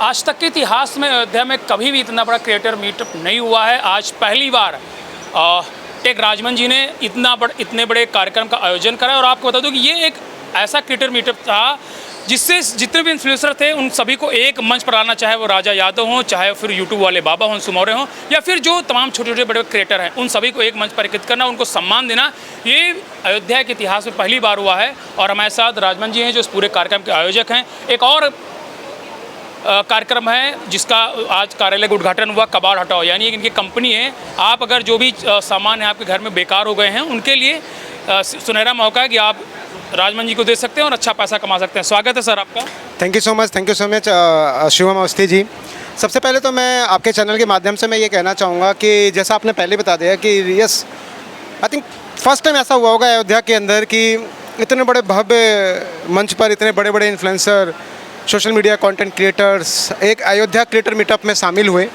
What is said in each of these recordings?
आज तक के इतिहास में अयोध्या में कभी भी इतना बड़ा क्रिएटर मीटअप नहीं हुआ है। आज पहली बार टेक राजमन जी ने इतने बड़े कार्यक्रम का आयोजन करा। और आपको बता दूं कि ये एक ऐसा क्रिएटर मीटअप था जिससे जितने भी इन्फ्लुएंसर थे उन सभी को एक मंच पर लाना, चाहे वो राजा यादव हों, चाहे फिर यूट्यूब वाले बाबा हों, सुमौरे हों, या फिर जो तमाम छोटे छोटे बड़े क्रिएटर हैं, उन सभी को एक मंच पर एकत्रित करना, उनको सम्मान देना, ये अयोध्या के इतिहास में पहली बार हुआ है। और हमारे साथ राजमन जी हैं जो इस पूरे कार्यक्रम के आयोजक हैं। एक और कार्यक्रम है जिसका आज कार्यालय का उद्घाटन हुआ, कबाड़ हटाओ, यानी इनकी कंपनी है। आप अगर जो भी सामान है आपके घर में बेकार हो गए हैं, उनके लिए सुनहरा मौका है कि आप राजमन जी को दे सकते हैं और अच्छा पैसा कमा सकते हैं। स्वागत है सर आपका। Thank you so much Shivam Awasthi ji. सबसे पहले तो मैं आपके चैनल के माध्यम से मैं ये कहना चाहूँगा कि जैसा आपने पहले बता दिया कि yes, I think first time ऐसा हुआ होगा अयोध्या के अंदर कि इतने बड़े भव्य मंच पर इतने बड़े बड़े influencer, social media content creators एक अयोध्या क्रिएटर मीटअप में शामिल हुए।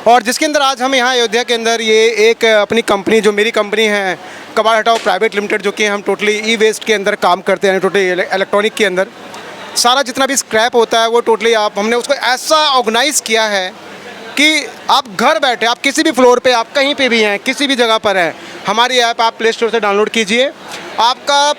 और जिसके अंदर आज हम यहाँ अयोध्या के अंदर ये एक अपनी कंपनी, जो मेरी कंपनी है कबाड़ हटाओ प्राइवेट लिमिटेड, जो कि हम टोटली ई वेस्ट के अंदर काम करते हैं, टोटली इलेक्ट्रॉनिक के अंदर सारा जितना भी स्क्रैप होता है वो टोटली हमने उसको ऐसा ऑर्गेनाइज़ किया है कि आप घर बैठे, आप किसी भी फ्लोर पे, आप कहीं पे भी हैं, किसी भी जगह पर हैं, हमारी ऐप आप प्ले स्टोर से डाउनलोड कीजिए। आपका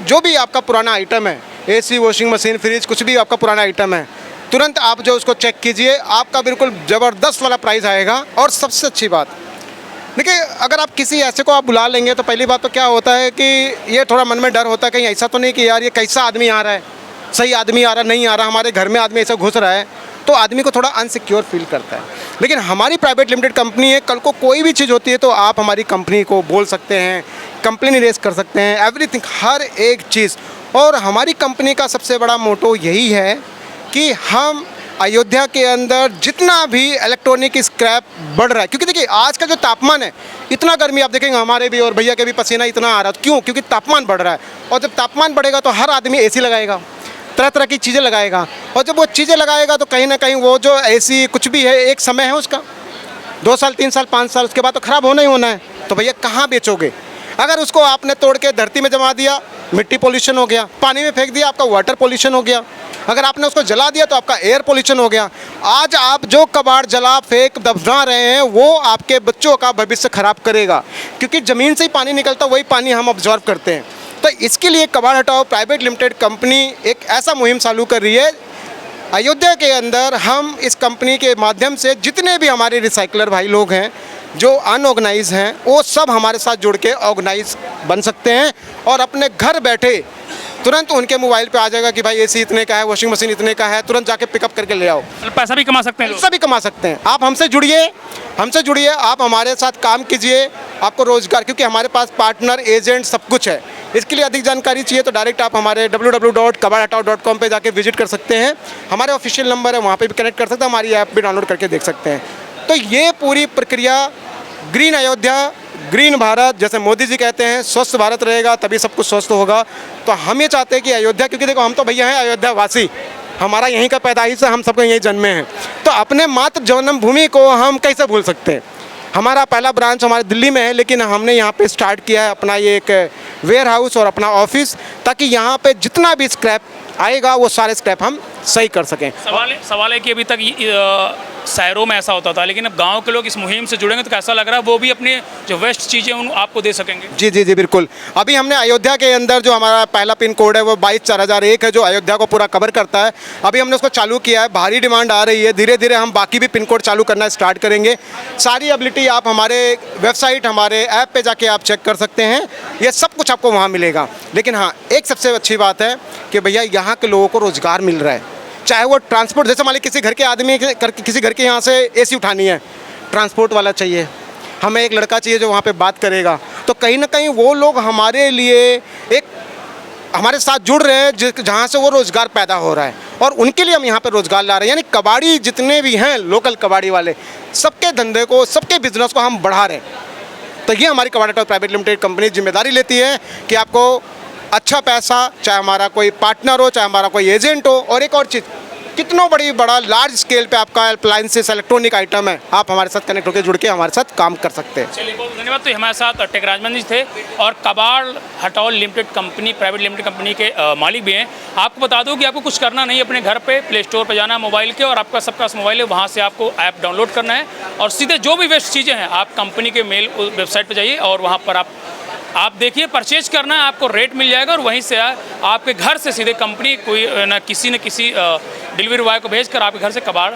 जो भी आपका पुराना आइटम है, एसी, वॉशिंग मशीन, फ्रिज, कुछ भी आपका पुराना आइटम है, तुरंत आप जो उसको चेक कीजिए, आपका बिल्कुल ज़बरदस्त वाला प्राइस आएगा। और सबसे अच्छी बात देखिए, अगर आप किसी ऐसे को आप बुला लेंगे तो पहली बात तो क्या होता है कि ये थोड़ा मन में डर होता है कहीं ऐसा तो नहीं कि यार ये कैसा आदमी आ रहा है, सही आदमी आ रहा नहीं आ रहा, हमारे घर में आदमी ऐसा घुस रहा है, तो आदमी को थोड़ा अनसिक्योर फील करता है। लेकिन हमारी प्राइवेट लिमिटेड कंपनी है, कल को कोई भी चीज़ होती है तो आप हमारी कंपनी को बोल सकते हैं, कंप्लेन रेज कर सकते हैं, एवरीथिंग, हर एक चीज़। और हमारी कंपनी का सबसे बड़ा मोटो यही है कि हम अयोध्या के अंदर जितना भी इलेक्ट्रॉनिक स्क्रैप बढ़ रहा है, क्योंकि देखिए आज का जो तापमान है, इतना गर्मी आप देखेंगे हमारे भी और भैया के भी पसीना इतना आ रहा है, क्यों? क्योंकि तापमान बढ़ रहा है। और जब तापमान बढ़ेगा तो हर आदमी एसी लगाएगा, तरह तरह की चीज़ें लगाएगा, और जब वो चीज़ें लगाएगा तो कहीं ना कहीं वो जो एसी कुछ भी है, एक समय है उसका, 2 साल, 3 साल, 5 साल, उसके बाद तो ख़राब होना ही होना है। तो भैया कहाँ बेचोगे? अगर उसको आपने तोड़ के धरती में जमा दिया, मिट्टी पोल्यूशन हो गया, पानी में फेंक दिया, आपका वाटर पोल्यूशन हो गया, अगर आपने उसको जला दिया तो आपका एयर पोल्यूशन हो गया। आज आप जो कबाड़ जला फेंक दफना रहे हैं वो आपके बच्चों का भविष्य खराब करेगा, क्योंकि ज़मीन से ही पानी निकलता, वही पानी हम ऑब्जॉर्व करते हैं। तो इसके लिए कबाड़ हटाओ प्राइवेट लिमिटेड कंपनी एक ऐसा मुहिम चालू कर रही है अयोध्या के अंदर। हम इस कंपनी के माध्यम से जितने भी हमारे रिसाइकलर भाई लोग हैं जो अनऑर्गेनाइज हैं, वो सब हमारे साथ जुड़ के ऑर्गेनाइज बन सकते हैं और अपने घर बैठे तुरंत उनके मोबाइल पे आ जाएगा कि भाई एसी इतने का है, वॉशिंग मशीन इतने का है, तुरंत जाके पिकअप करके ले आओ। पैसा भी कमा सकते हैं लोग। पैसा भी कमा सकते हैं। आप हमसे जुड़िए, आप हमारे साथ काम कीजिए, आपको रोजगार, क्योंकि हमारे पास पार्टनर, एजेंट सब कुछ है। इसके लिए अधिक जानकारी चाहिए तो डायरेक्ट आप हमारे www.kabadhatao.com पे जाके विजिट कर सकते हैं। हमारे ऑफिशियल नंबर है, वहाँ पे भी कनेक्ट कर सकते हैं, हमारी ऐप भी डाउनलोड करके देख सकते हैं। तो ये पूरी प्रक्रिया ग्रीन अयोध्या, ग्रीन भारत, जैसे मोदी जी कहते हैं स्वस्थ भारत रहेगा तभी सब कुछ स्वस्थ होगा। तो हम ये चाहते हैं कि अयोध्या, क्योंकि देखो हम तो भैया हैं अयोध्या वासी, हमारा यहीं का पैदाइश है, हम सबको यहीं जन्मे हैं, तो अपने मातृ जन्मभूमि को हम कैसे भूल सकते हैं। हमारा पहला ब्रांच हमारे दिल्ली में है, लेकिन हमने यहाँ पे स्टार्ट किया है अपना ये एक वेयर हाउस और अपना ऑफिस, ताकि यहाँ पे जितना भी स्क्रैप आएगा वो सारे स्क्रैप हम सही कर सकें। सवाल है कि अभी तक शहरों में ऐसा होता था, लेकिन अब गांव के लोग इस मुहिम से जुड़ेंगे तो कैसा लग रहा है, वो भी अपने जो वेस्ट चीज़ें उन आपको दे सकेंगे। जी जी जी बिल्कुल। अभी हमने अयोध्या के अंदर जो हमारा पहला पिन कोड है वो 224001 है, जो अयोध्या को पूरा कवर करता है। अभी हमने उसको चालू किया है, भारी डिमांड आ रही है, धीरे धीरे हम बाकी भी पिन कोड चालू करना स्टार्ट करेंगे। सारी एबिलिटी आप हमारे वेबसाइट, हमारे ऐप पर जाके आप चेक कर सकते हैं, ये सब कुछ आपको वहाँ मिलेगा। लेकिन हाँ, एक सबसे अच्छी बात है कि भैया यहाँ के लोगों को रोज़गार मिल रहा है, चाहे वो ट्रांसपोर्ट, जैसे मान लीजिए किसी घर के आदमी किसी घर के यहाँ से एसी उठानी है, ट्रांसपोर्ट वाला चाहिए, हमें एक लड़का चाहिए जो वहाँ पे बात करेगा, तो कहीं ना कहीं वो लोग हमारे लिए एक हमारे साथ जुड़ रहे हैं जहाँ से वो रोज़गार पैदा हो रहा है, और उनके लिए हम यहाँ पे रोज़गार ला रहे हैं। यानी कबाड़ी जितने भी हैं लोकल कबाड़ी वाले, सबके धंधे को, सबके बिजनेस को हम बढ़ा रहे हैं। तो ये हमारी कबाड़ हटाओ प्राइवेट लिमिटेड कंपनी जिम्मेदारी लेती है कि आपको अच्छा पैसा, चाहे हमारा कोई पार्टनर हो, चाहे हमारा कोई एजेंट हो। और एक और चीज़, कितना बड़ा लार्ज स्केल पे आपका अप्लायंसेस इलेक्ट्रॉनिक आइटम है, आप हमारे साथ कनेक्ट होकर जुड़ के हमारे साथ काम कर सकते हैं। चलिए बहुत धन्यवाद। तो हमारे साथ टेक राजमन जी थे और Kabad Hataul limited company, private limited company के मालिक भी हैं। आपको बता दूं कि आपको कुछ करना नहीं है, अपने घर पे प्ले स्टोर पर जाना है मोबाइल के, और आपका सबका मोबाइल है, वहाँ से आपको ऐप डाउनलोड करना है और सीधे जो भी वेस्ट चीज़ें हैं आप कंपनी के मेल वेबसाइट पर जाइए और वहाँ पर आप देखिए, परचेज करना है, आपको रेट मिल जाएगा और वहीं से आपके घर से सीधे कंपनी कोई न किसी डिलीवरी बॉय को भेजकर आपके घर से कबाड़